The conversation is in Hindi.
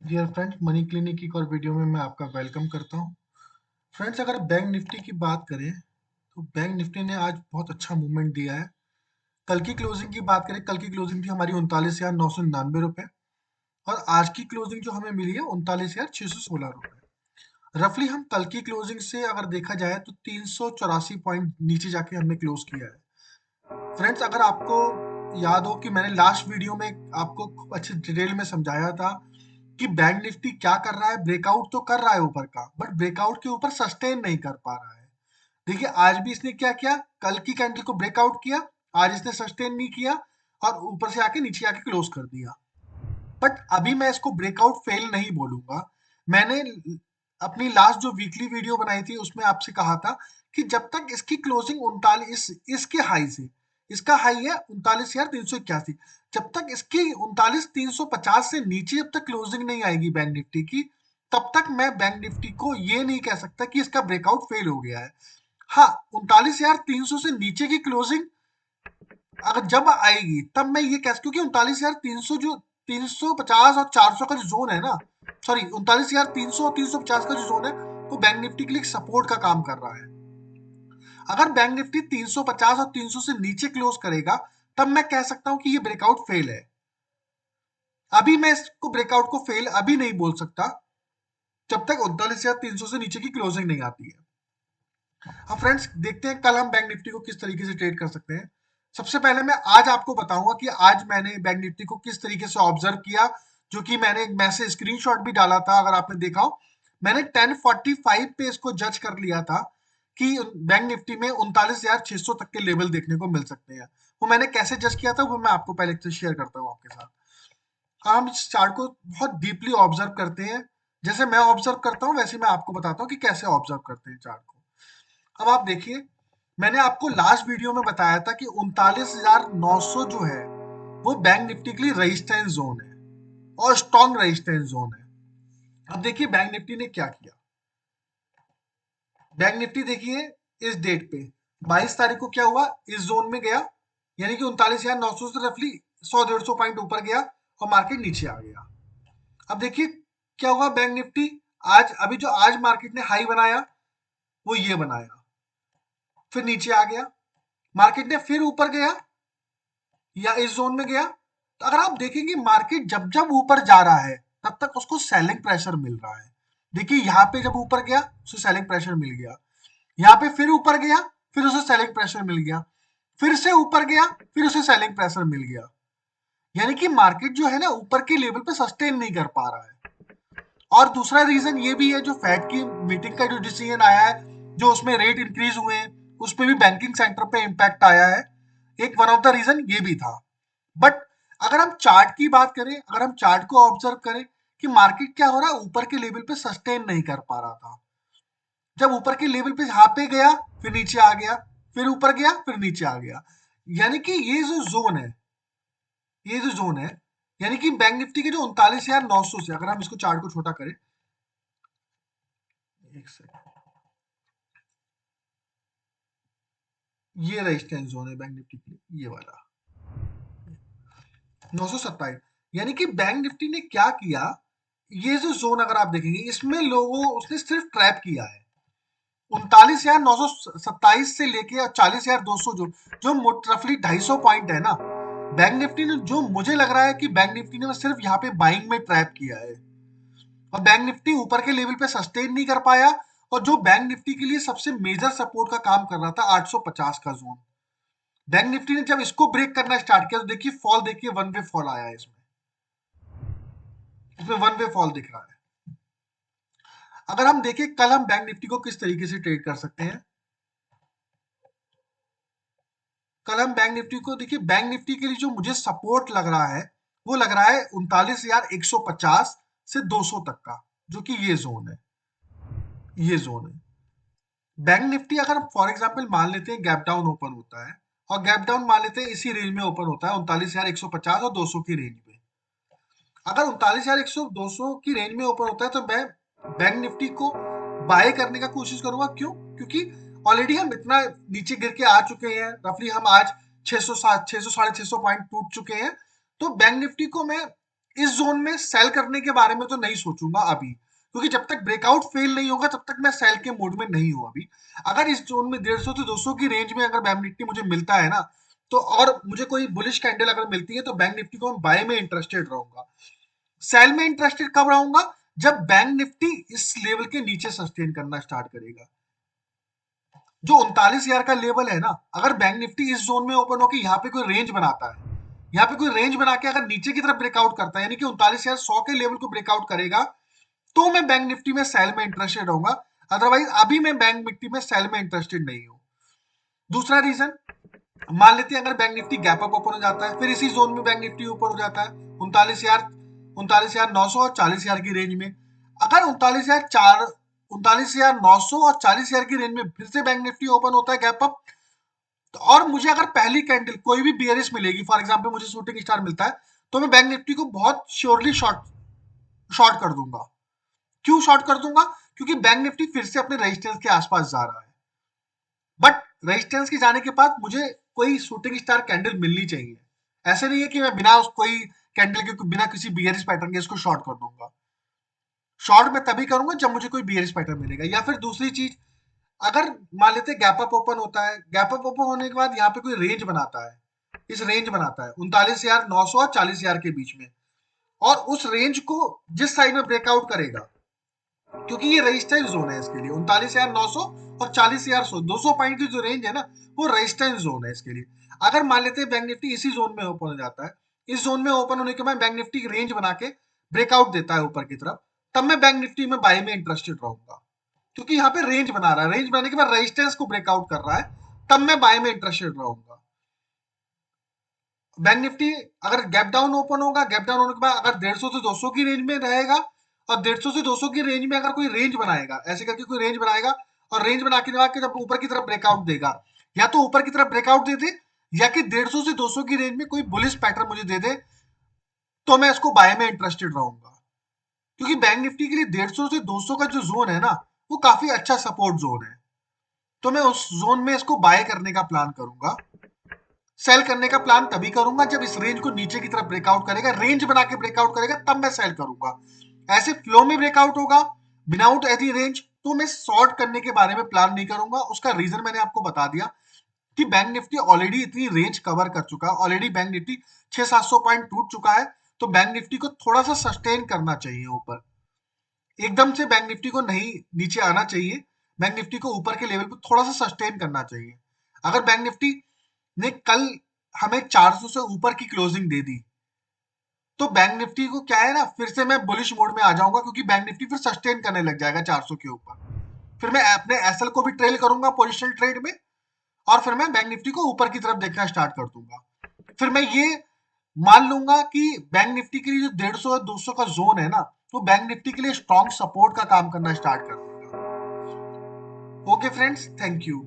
डियर फ्रेंड्स, मनी क्लिनिक की एक और वीडियो में मैं आपका वेलकम करता हूं। फ्रेंड्स, अगर बैंक निफ्टी की बात करें तो बैंक निफ्टी ने आज बहुत अच्छा मूवमेंट दिया है। कल की क्लोजिंग की बात करें, कल की क्लोजिंग थी हमारी 39,999 रुपए और आज की क्लोजिंग जो हमें मिली है 39,616 रुपए। रफली हम कल की क्लोजिंग से अगर देखा जाए तो 384 पॉइंट नीचे जाके हमने क्लोज किया है। फ्रेंड्स, अगर आपको याद हो कि मैंने लास्ट वीडियो में आपको अच्छे डिटेल में समझाया था कि बैंक निफ्टी क्या कर रहा है। ब्रेकआउट तो कर रहा है ऊपर का, बट ब्रेकआउट के ऊपर सस्टेन नहीं कर पा रहा है। देखिए, आज भी इसने क्या किया, कल की कैंडल को ब्रेकआउट किया, आज इसने सस्टेन नहीं किया और ऊपर से आके नीचे आके क्लोज कर दिया। बट अभी मैं इसको ब्रेकआउट फेल नहीं बोलूंगा। मैंने अपनी लास्ट जो वीकली वीडियो बनाई थी उसमें आपसे कहा था कि जब तक इसकी क्लोजिंग 39 इसके हाई से, इसका हाई है 39,381, जब तक इसकी 39,350 से नीचे जब तक क्लोजिंग नहीं आएगी बैंक निफ्टी की, तब तक मैं बैंक निफ्टी को ये नहीं कह सकता कि इसका ब्रेकआउट फेल हो गया है। हाँ, 39,300 से नीचे की क्लोजिंग अगर जब आएगी तब मैं ये कह, क्योंकि 39,300 जो 350 और 400 का जो जोन है ना, सॉरी 39,300 और 350 का जो जोन है, वो बैंक निफ्टी के लिए सपोर्ट का काम कर रहा है। अगर बैंक निफ्टी 350 और 300 से नीचे क्लोज करेगा तब मैं कह सकता हूं कि ये ब्रेकआउट फेल है। अभी मैं इसको ब्रेकआउट को फेल अभी नहीं बोल सकता जब तक 39,300 से नीचे की क्लोजिंग नहीं आती है। अब फ्रेंड्स, देखते हैं कल हम बैंक निफ्टी को किस तरीके से ट्रेड कर सकते हैं। सबसे पहले मैं आज आपको बताऊंगा कि आज मैंने बैंक निफ्टी को किस तरीके से ऑब्जर्व किया, जो कि मैंने एक मैसेज स्क्रीनशॉट भी डाला था, अगर आपने देखा हो। मैंने 10:45 पे इसको जज कर लिया था कि बैंक निफ्टी में 39,600 तक के लेवल देखने को मिल सकते हैं। वो मैंने कैसे जज किया था वो मैं आपको पहले से शेयर करता हूँ आपके साथ। हम इस चार्ट को बहुत डीपली ऑब्जर्व करते हैं। जैसे मैं ऑब्जर्व करता हूँ वैसे मैं आपको बताता हूँ कि कैसे ऑब्जर्व करते हैं चार्ट को। अब आप देखिए, मैंने आपको लास्ट वीडियो में बताया था कि 39,900 जो है वो बैंक निफ्टी के लिए रेजिस्टेंस जोन है और स्ट्रॉन्ग रेजिस्टेंस जोन है। अब देखिए बैंक निफ्टी ने क्या किया। बैंक निफ्टी देखिए, इस डेट पे 22 तारीख को क्या हुआ, इस जोन में गया, यानी कि 39,900 से रफली 100-150 पॉइंट ऊपर गया और मार्केट नीचे आ गया। अब देखिए क्या हुआ बैंक निफ्टी, आज अभी जो आज मार्केट ने हाई बनाया वो ये बनाया, फिर नीचे आ गया। मार्केट ने फिर ऊपर गया या इस जोन में गया। तो अगर आप देखेंगे मार्केट जब जब ऊपर जा रहा है तब तक उसको सेलिंग प्रेशर मिल रहा है। देखिए यहाँ पे जब ऊपर गया उसे सेलिंग प्रेशर मिल गया, यहाँ पे फिर ऊपर गया फिर उसे सेलिंग प्रेशर मिल गया, फिर से ऊपर गया फिर उसे सेलिंग प्रेशर मिल गया। यानी कि मार्केट जो है ना ऊपर के लेवल पे सस्टेन नहीं कर पा रहा है। और दूसरा रीजन ये भी है, जो फेड की मीटिंग का जो डिसीजन आया है, जो उसमें रेट इंक्रीज हुए हैं, उसमें भी बैंकिंग सेक्टर पे इम्पैक्ट आया है। एक वन ऑफ द रीजन ये भी था। बट अगर हम चार्ट की बात करें, अगर हम चार्ट को ऑब्जर्व करें कि मार्केट क्या हो रहा है, ऊपर के लेवल पे सस्टेन नहीं कर पा रहा था। जब ऊपर के लेवल पे यहाँ पे गया फिर नीचे आ गया, फिर ऊपर गया फिर नीचे आ गया। यानी कि ये जो जोन है, यानी कि बैंक निफ्टी के जो 39,900 से, अगर हम इसको चार्ट को छोटा करें, एक सेकंड, ये रेजिस्टेंस जोन है बैंक निफ्टी के लिए, ये वाला 927। यानी कि बैंक निफ्टी ने क्या किया, ये जो जोन अगर आप देखेंगे इसमें लोगों उसने सिर्फ ट्रैप किया है। 39,927 से लेके 40,200 जो जो रफली 250 पॉइंट है ना, बैंक निफ्टी ने, जो मुझे लग रहा है कि बैंक निफ्टी ने सिर्फ यहाँ पे बाइंग में ट्रैप किया है और बैंक निफ्टी ऊपर के लेवल पे सस्टेन नहीं कर पाया। और जो बैंक निफ्टी के लिए सबसे मेजर सपोर्ट का काम कर रहा था 850 का जोन, बैंक निफ्टी ने जब इसको ब्रेक करना स्टार्ट किया तो देखिए फॉल, देखिए वन वे फॉल आया है इसमें, वन वे फॉल दिख रहा है। अगर हम देखें कल हम बैंक निफ्टी को किस तरीके से ट्रेड कर सकते हैं, कल हम बैंक निफ्टी को देखिए, बैंक निफ्टी के लिए जो मुझे सपोर्ट लग रहा है वो लग रहा है 39,150 से 200 तक का, जो कि ये जोन है, ये जोन है। बैंक निफ्टी अगर फॉर एग्जांपल मान लेते हैं गैप डाउन ओपन होता है, और गैप डाउन मान लेते हैं इसी रेंज में ओपन होता है 39,150 और 200 की रेंज में। अगर 39,100 200 की रेंज में ओपन होता है तो मैं बैंक निफ्टी को बाय करने का कोशिश करूंगा। क्यों? क्योंकि ऑलरेडी हम इतना नीचे गिर के आ चुके हैं, रफली हम आज 600 600 साढ़े 600 पॉइंट टूट चुके हैं। तो बैंक निफ्टी को मैं इस जोन में सेल करने के बारे में तो नहीं सोचूंगा अभी, क्योंकि जब तक ब्रेकआउट फेल नहीं होगा तब तक मैं सेल के मोड में नहीं हूं अभी। अगर इस जोन में 150 से 200 की रेंज में अगर बैंक निफ्टी मुझे मिलता है ना, तो और मुझे कोई बुलिश कैंडल अगर मिलती है तो बैंक निफ्टी को मैं बाय में इंटरेस्टेड रहूंगा। सेल में इंटरेस्टेड कब रहूंगा? जब बैंक निफ्टी इस लेवल के नीचे सस्टेन करना स्टार्ट करेगा। जो 39,000 का लेवल है ना, अगर बैंक निफ्टी इस जोन में ओपन होकर यहाँ पे कोई रेंज बनाता है, यहाँ पे कोई रेंज बना के अगर नीचे की तरफ ब्रेकआउट करता है, यानी कि 39,100 के लेवल को ब्रेकआउट करेगा, तो मैं बैंक निफ्टी में सेल में इंटरेस्टेड रहूंगा। अदरवाइज अभी मैं बैंक निफ्टी में सेल में इंटरेस्टेड नहीं हूँ। दूसरा रीजन, मान लेते हैं अगर bank Nifty gap up open हो जाता है, फिर इसी जोन में बैंक निफ्टी ऊपर हो जाता है 39,900 और 40,000 की रेंज में। अगर 39,900 और 40,000 की रेंज में फिर से बैंक निफ्टी ओपन होता है गैप अप, तो और मुझे अगर पहली कैंडल कोई भी बियरिश मिलेगी, फॉर एग्जांपल मुझे शूटिंग स्टार मिलता है, तो मैं बैंक निफ्टी को बहुत श्योरली शॉर्ट शॉर्ट कर दूंगा। क्यों शॉर्ट कर दूंगा? क्योंकि बैंक निफ्टी फिर से अपने रेजिस्टेंस के आसपास जा रहा है, बट रेजिस्टेंस के जाने के बाद मुझे कोई शूटिंग स्टार कैंडल मिलनी चाहिए। ऐसे नहीं है कि मैं बिना कोई कैंडल के बिना किसी बियरिश पैटर्न के इसको शॉर्ट कर दूंगा। शॉर्ट मैं तभी करूंगा जब मुझे कोई बियरिश पैटर्न मिलेगा। या फिर दूसरी चीज, अगर मान लेते गैप अप ओपन होता है, गैप अप ओपन होने के बाद यहाँ पे कोई रेंज बनाता है, इस रेंज बनाता है 39,900 और 40,000 के बीच में, और उस रेंज को जिस साइड में ब्रेकआउट करेगा, क्योंकि ये रेजिस्टेंस जोन है इसके लिए 39,900 और 40,100 200 पॉइंट की जो रेंज है ना, वो रेजिस्टेंस जोन है इसके लिए। अगर मान लेते हैं बैंक निफ्टी इसी जोन में ओपन हो जाता है, इस जोन में ओपन होने के बाद बैंक निफ्टी रेंज बना के ब्रेकआउट देता है ऊपर की तरफ, तब मैं बैंक निफ्टी में बाय में इंटरेस्टेड रहूंगा, क्योंकि यहाँ पे रेंज बना रहा है, रेंज बनाने के बाद रेजिस्टेंस को ब्रेकआउट कर रहा है, तब मैं बाय में इंटरेस्टेड रहूंगा। बैंक निफ्टी अगर गैप डाउन ओपन होगा, गैप डाउन होने के बाद अगर 150 से 200 की रेंज में रहेगा, और 150 से 200 की रेंज में अगर कोई रेंज बनाएगा, ऐसे करके कोई रेंज बनाएगा, और रेंज बना के जब ऊपर की तरफ ब्रेकआउट देगा, या तो ऊपर की तरफ ब्रेकआउट दे दे, या कि 150 से 200 की रेंज में कोई बुलिश पैटर्न मुझे दे दे, तो मैं इसको बाय में इंटरेस्टेड रहूंगा। क्योंकि बैंक निफ्टी के लिए 150 से 200 का जो जोन है ना, वो काफी अच्छा सपोर्ट जोन है, तो मैं उस जोन में इसको बाय करने का प्लान करूंगा। सेल करने का प्लान तभी करूंगा जब इस रेंज को नीचे की तरफ ब्रेकआउट करेगा, रेंज बना के ब्रेकआउट करेगा, तब मैं सेल करूंगा। ऐसे फ्लो में ब्रेकआउट होगा विदाउट एनी रेंज, तो मैं शॉर्ट करने के बारे में प्लान नहीं करूंगा। उसका रीजन मैंने आपको बता दिया कि बैंक निफ्टी ऑलरेडी इतनी रेंज कवर कर चुका है, ऑलरेडी बैंक निफ्टी 600-700 पॉइंट टूट चुका है, तो बैंक निफ्टी को थोड़ा सा सस्टेन करना चाहिए ऊपर, एकदम से बैंक निफ्टी को नहीं नीचे आना चाहिए, बैंक निफ्टी को ऊपर के लेवल पर थोड़ा सा सस्टेन करना चाहिए। अगर बैंक निफ्टी ने कल हमें 400 से ऊपर की क्लोजिंग दे दी, तो बैंक निफ्टी को क्या है ना, फिर से मैं बुलिश मोड में आ जाऊंगा, क्योंकि बैंक निफ्टी फिर सस्टेन करने लग जाएगा 400 के ऊपर। फिर मैं अपने एसएल को भी ट्रेल करूंगा पोजिशनल ट्रेड में, और फिर मैं बैंक निफ्टी को ऊपर की तरफ देखना स्टार्ट कर दूंगा। फिर मैं ये मान लूंगा कि बैंक निफ्टी के लिए जो 150 और 200 का जोन है ना, वो बैंक निफ्टी के लिए स्ट्रॉन्ग सपोर्ट का काम करना स्टार्ट कर देगा। Okay friends, thank you.